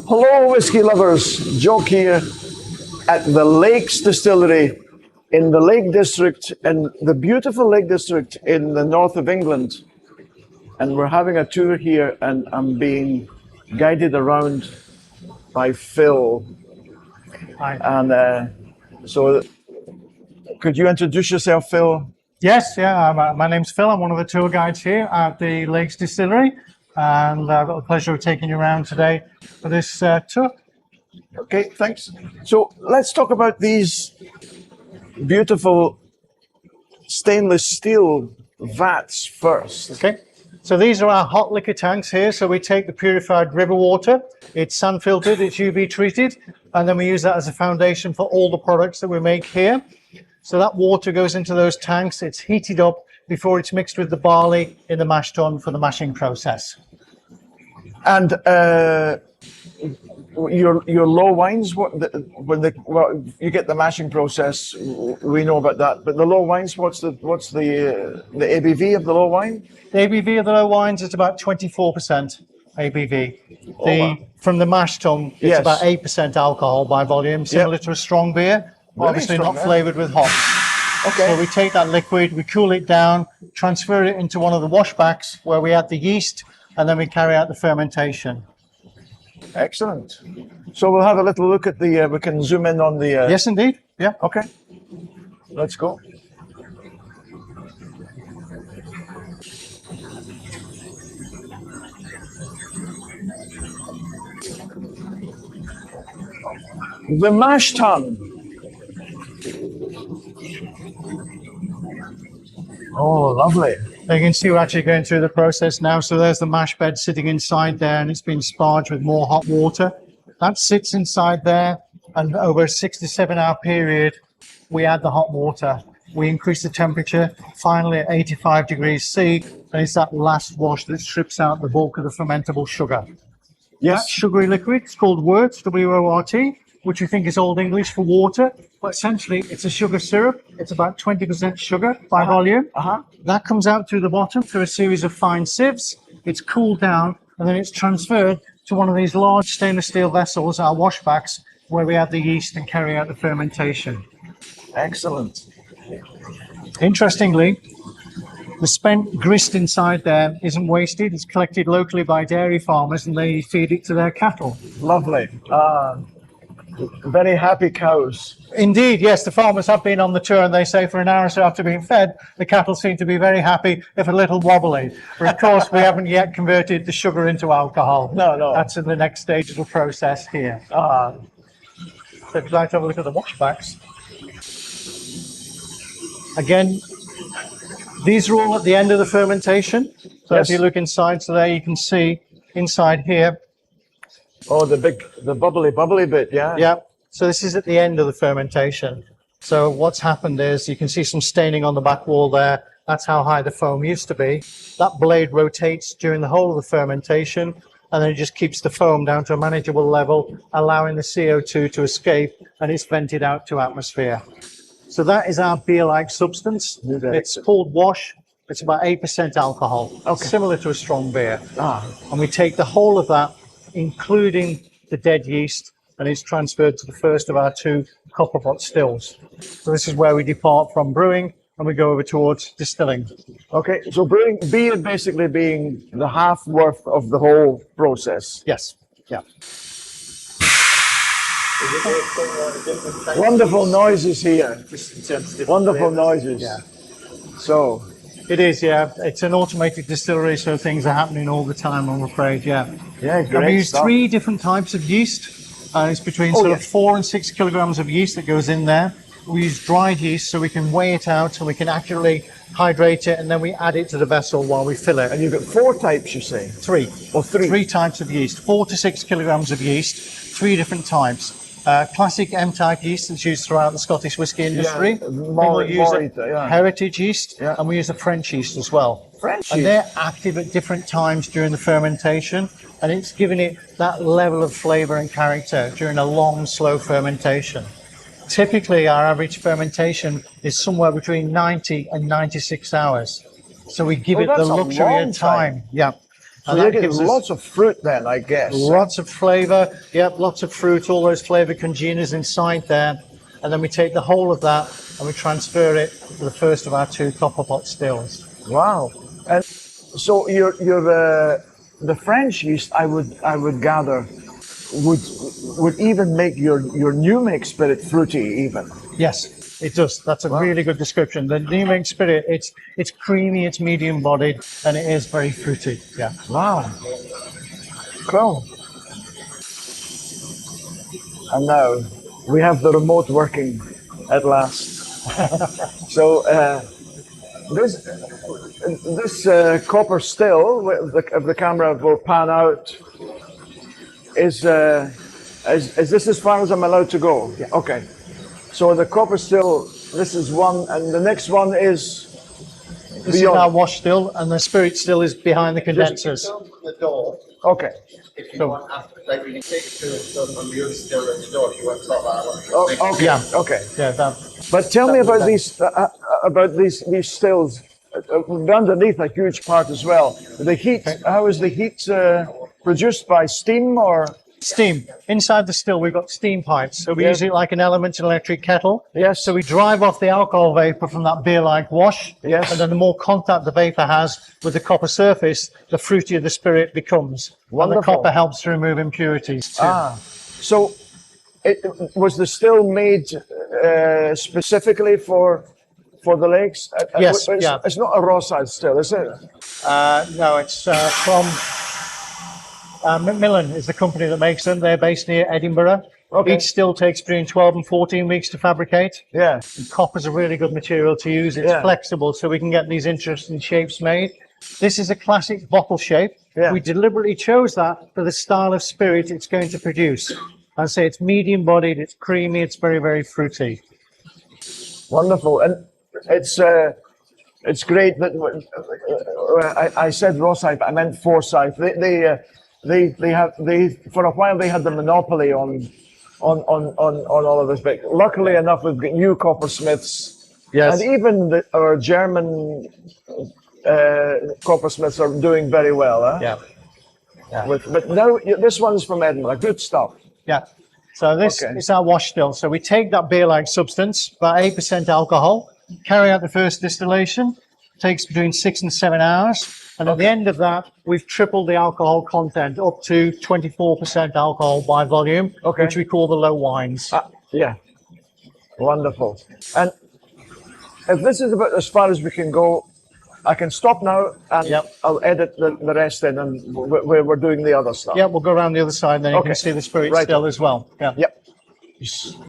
Hello, whiskey lovers. Jock here at the Lakes Distillery in the Lake District, in the beautiful Lake District in the north of England. And we're having a tour here, and I'm being guided around by Phil. Hi. And so, could you introduce yourself, Phil? Yes, yeah, my name's Phil. I'm one of the tour guides here at the Lakes Distillery, and I've got the pleasure of taking you around today for this tour. Okay, thanks. So let's talk about these beautiful stainless steel vats first. Okay, so these are our hot liquor tanks here. So we take the purified river water, it's sun filtered, it's UV treated, and then we use that as a foundation for all the products that we make here. So that water goes into those tanks, it's heated up before it's mixed with the barley in the mash tun for the mashing process. And your low wines, well, you get the mashing process, we know about that. But the low wines, what's the ABV of the low wine? The ABV of the low wines is about 24% ABV. Wow. From the mash tun, it's about 8% alcohol by volume, similar to a strong beer, obviously not flavored with hops. Okay. So we take that liquid, we cool it down, transfer it into one of the washbacks where we add the yeast, and then we carry out the fermentation. Excellent. So we'll have a little look at the, we can zoom in on the... Yes, indeed. Yeah. Okay. Let's go. The mash tun. Oh, lovely. You can see we're actually going through the process now. So there's the mash bed sitting inside there, and it's been sparged with more hot water. That sits inside there, and over a 6 to 7 hour period, we add the hot water. We increase the temperature, finally at 85 degrees C, and it's that last wash that strips out the bulk of the fermentable sugar. Yes. That sugary liquid, it's called wort, W-O-R-T, which we think is Old English for water, but essentially it's a sugar syrup. It's about 20% sugar by volume. That comes out through the bottom through a series of fine sieves. It's cooled down, and then it's transferred to one of these large stainless steel vessels, our washbacks, where we add the yeast and carry out the fermentation. Excellent. Interestingly, the spent grist inside there isn't wasted. It's collected locally by dairy farmers, and they feed it to their cattle. Lovely. Very happy cows. Indeed, yes, the farmers have been on the tour, and they say for an hour or so after being fed, the cattle seem to be very happy, if a little wobbly. But of course, we haven't yet converted the sugar into alcohol. No. That's in the next stage of the process here. So if you'd like to have a look at the washbacks. Again, these are all at the end of the fermentation. So if you look inside, so there you can see inside here. Oh, the bubbly bit, yeah? Yeah. So this is at the end of the fermentation. So what's happened is you can see some staining on the back wall there. That's how high the foam used to be. That blade rotates during the whole of the fermentation, and then it just keeps the foam down to a manageable level, allowing the CO2 to escape, and it's vented out to atmosphere. So that is our beer-like substance. It's called wash. It's about 8% alcohol, similar to a strong beer. And we take the whole of that, including the dead yeast, and it's transferred to the first of our 2 copper pot stills. So this is where we depart from brewing, and we go over towards distilling. Okay, so brewing, beer basically being the half worth of the whole process. Yes, yeah. Wonderful noises here. Wonderful noises. Yeah. So it is, yeah. It's an automated distillery, so things are happening all the time, I'm afraid, yeah. Yeah, great. And we use 3 different types of yeast. It's between 4 and 6 kilograms of yeast that goes in there. We use dried yeast so we can weigh it out and we can accurately hydrate it, and then we add it to the vessel while we fill it. And you've got 4 types, you say? 3. Or 3? 3 types of yeast. 4 to 6 kilograms of yeast, 3 different types. Classic M-type yeast that's used throughout the Scottish whisky industry. We use heritage yeast, and we use a French yeast as well. And they're active at different times during the fermentation, and it's giving it that level of flavor and character during a long, slow fermentation. Typically, our average fermentation is somewhere between 90 and 96 hours. So we give it the luxury of time. Yeah. So you get lots of fruit then, I guess. Lots of flavor. Yep, lots of fruit, all those flavor congeners inside there. And then we take the whole of that and we transfer it to the first of our 2 copper pot stills. Wow. And so the French yeast, I would gather, would even make your new make spirit fruity even. Yes, it does. That's a really good description. The new make spirit, it's creamy, it's medium bodied, and it is very fruity. Yeah. Wow. Cool. And now we have the remote working at last. So this copper still, if the camera will pan out, is this as far as I'm allowed to go? Yeah. Okay. So the copper still, this is one, and the next one is This is our wash still, and the spirit still is behind the condensers. The door. Okay. If you want after, like we can take it to the other still at the door if you want to top that. Oh, okay. Yeah. Okay. Yeah, that. But tell me about these stills. Underneath a huge part as well. The heat. How is the heat produced by steam or? Steam. Inside the still, we've got steam pipes. So we use it like an element in an electric kettle. Yes. So we drive off the alcohol vapor from that beer-like wash. Yes. And then the more contact the vapor has with the copper surface, the fruitier the spirit becomes. Wonderful. And the copper helps to remove impurities too. So was the still made specifically for the lakes? Yes. It's not a raw side still, is it? No, it's from Macmillan is the company that makes them. They're based near Edinburgh. Okay. Each still takes between 12 and 14 weeks to fabricate. Yeah. And copper's a really good material to use. It's flexible, so we can get these interesting shapes made. This is a classic bottle shape. Yeah. We deliberately chose that for the style of spirit it's going to produce. I say it's medium bodied, it's creamy, it's very, very fruity. Wonderful. And it's great that I said Rosyth, I meant Forsyth. They for a while they had the monopoly on all of this, but luckily enough we've got new coppersmiths. Yes. And even our German coppersmiths are doing very well. Huh? Yeah. But now this one's from Edinburgh. Good stuff. Yeah. So this is our wash still. So we take that beer-like substance, about 8% alcohol, carry out the first distillation, takes between 6 and 7 hours. And at the end of that, we've tripled the alcohol content up to 24% alcohol by volume, which we call the low wines. Yeah. Wonderful. And if this is about as far as we can go, I can stop now and I'll edit the rest in and we're doing the other stuff. Yeah, we'll go around the other side, then you can see the spirit still as well. Yeah. Yep.